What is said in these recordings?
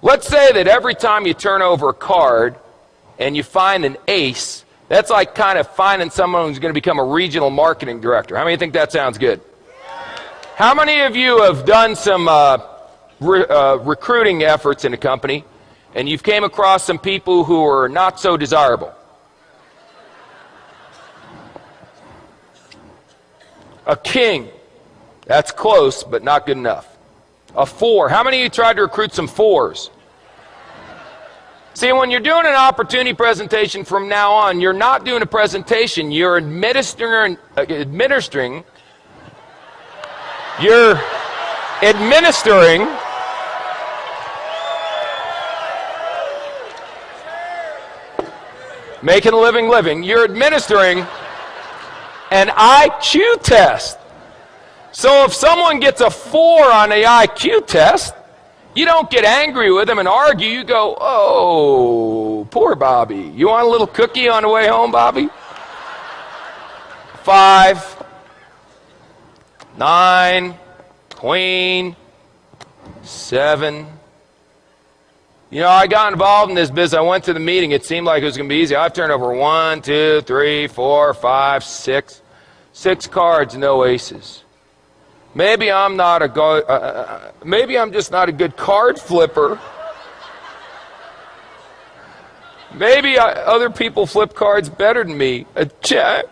Let's say that every time you turn over a card and you find an ace, that's like kind of finding someone who's going to become a regional marketing director. How many think that sounds good? How many of you have done some recruiting efforts in a company and you've came across some people who are not so desirable? A king. That's close, but not good enough. A 4. How many of you tried to recruit some 4s? See, when you're doing an opportunity presentation from now on, you're not doing a presentation, you're administering making a living, you're administering an IQ test. So if someone gets a 4 on the IQ test, you don't get angry with them and argue. You go, oh, poor Bobby. You want a little cookie on the way home, Bobby? 5, 9, queen, 7. You know, I got involved in this business. I went to the meeting. It seemed like it was going to be easy. I've turned over 1, 2, 3, 4, 5, 6. 6 cards, no aces. Maybe I'm not a maybe I'm just not a good card flipper. Maybe other people flip cards better than me. A jack.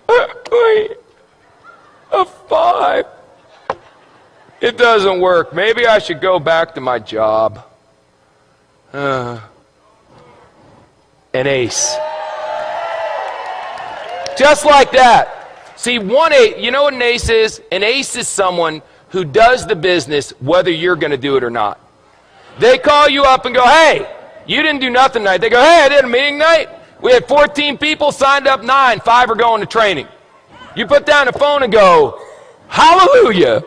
Wait. A 5. It doesn't work. Maybe I should go back to my job. An ace. Just like that. See, 1 8, you know what an ace is? An ace is someone who does the business whether you're going to do it or not. They call you up and go, hey, you didn't do nothing tonight. They go, hey, I did a meeting night. We had 14 people, signed up 9, 5 are going to training. You put down the phone and go, hallelujah,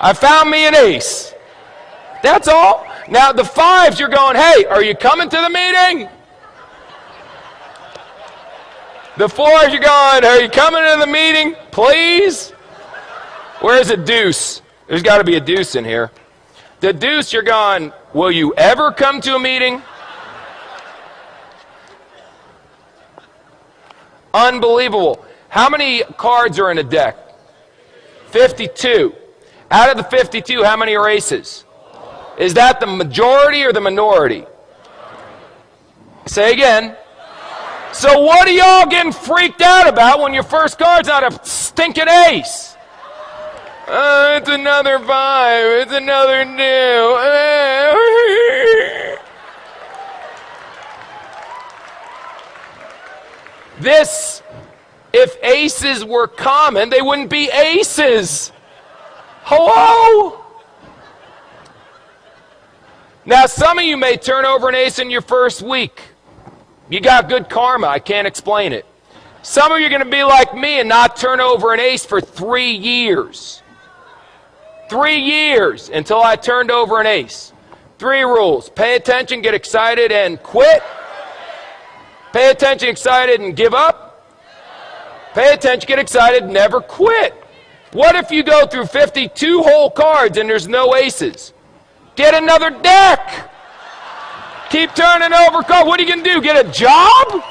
I found me an ace. That's all. Now the 5s, you're going, hey, are you coming to the meeting? The 4s, you're going, are you coming to the meeting, please? Where's a deuce? There's got to be a deuce in here. The deuce, you're going, will you ever come to a meeting? Unbelievable. How many cards are in a deck? 52. Out of the 52, how many are aces? Is that the majority or the minority? Say again. So what are y'all getting freaked out about when your first card's not a stinking ace? It's another 5. It's another new. This, if aces were common, they wouldn't be aces. Hello? Now, some of you may turn over an ace in your first week. You got good karma. I can't explain it. Some of you are going to be like me and not turn over an ace for 3 years. 3 years until I turned over an ace. 3 rules. Pay attention, get excited, and quit. Pay attention, excited, and give up. Pay attention, get excited, never quit. What if you go through 52 whole cards and there's no aces? Get another deck. Keep turning over cards. What are you going to do? Get a job?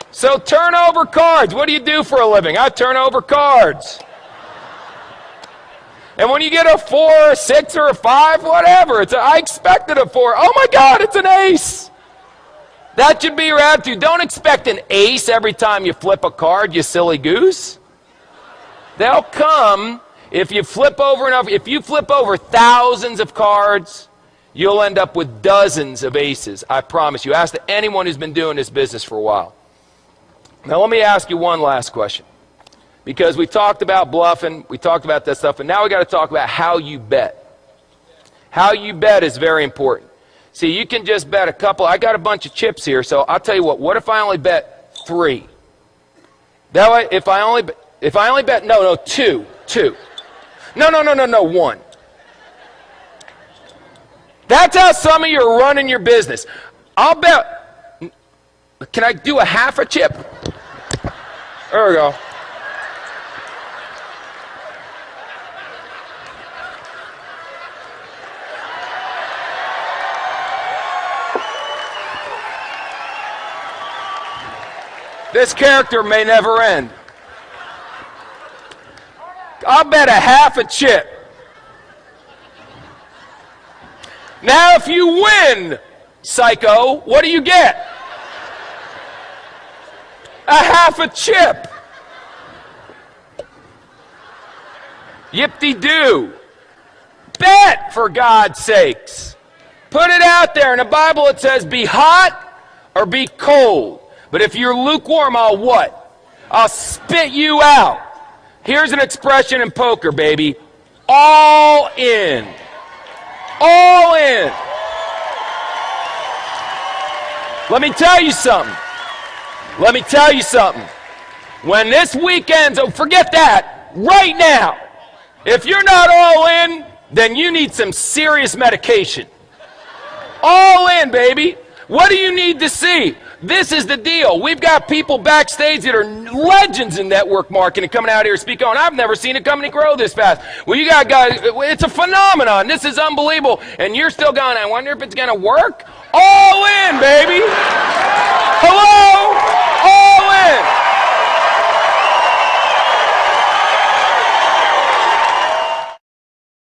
So turn over cards. What do you do for a living? I turn over cards. And when you get a 4, or a 6, or a 5, whatever, I expected a 4. Oh my God, it's an ace. That should be your attitude. Don't expect an ace every time you flip a card, you silly goose. They'll come. If you flip over enough, if you flip over thousands of cards, you'll end up with dozens of aces. I promise you. Ask anyone who's been doing this business for a while. Now let me ask you one last question. Because we talked about bluffing, we talked about that stuff, and now we got to talk about how you bet. How you bet is very important. See, you can just bet a couple. I got a bunch of chips here, so I'll tell you what if I only bet 3? That way, if I only bet, no, 2. No, 1. That's how some of you are running your business. I'll bet, can I do a half a chip? There we go. This character may never end. I'll bet a half a chip. Now, if you win, psycho, what do you get? A half a chip. Yip-de-doo. Bet, for God's sakes. Put it out there. In the Bible it says, be hot or be cold. But if you're lukewarm, I'll what? I'll spit you out. Here's an expression in poker, baby. All in. All in. Let me tell you something. Let me tell you something. When this weekend's over, forget that. Right now. If you're not all in, then you need some serious medication. All in, baby. What do you need to see? This is the deal. We've got people backstage that are legends in network marketing coming out here speaking on. I've never seen a company grow this fast. Well, you got guys, it's a phenomenon. This is unbelievable. And you're still going, I wonder if it's going to work? All in, baby.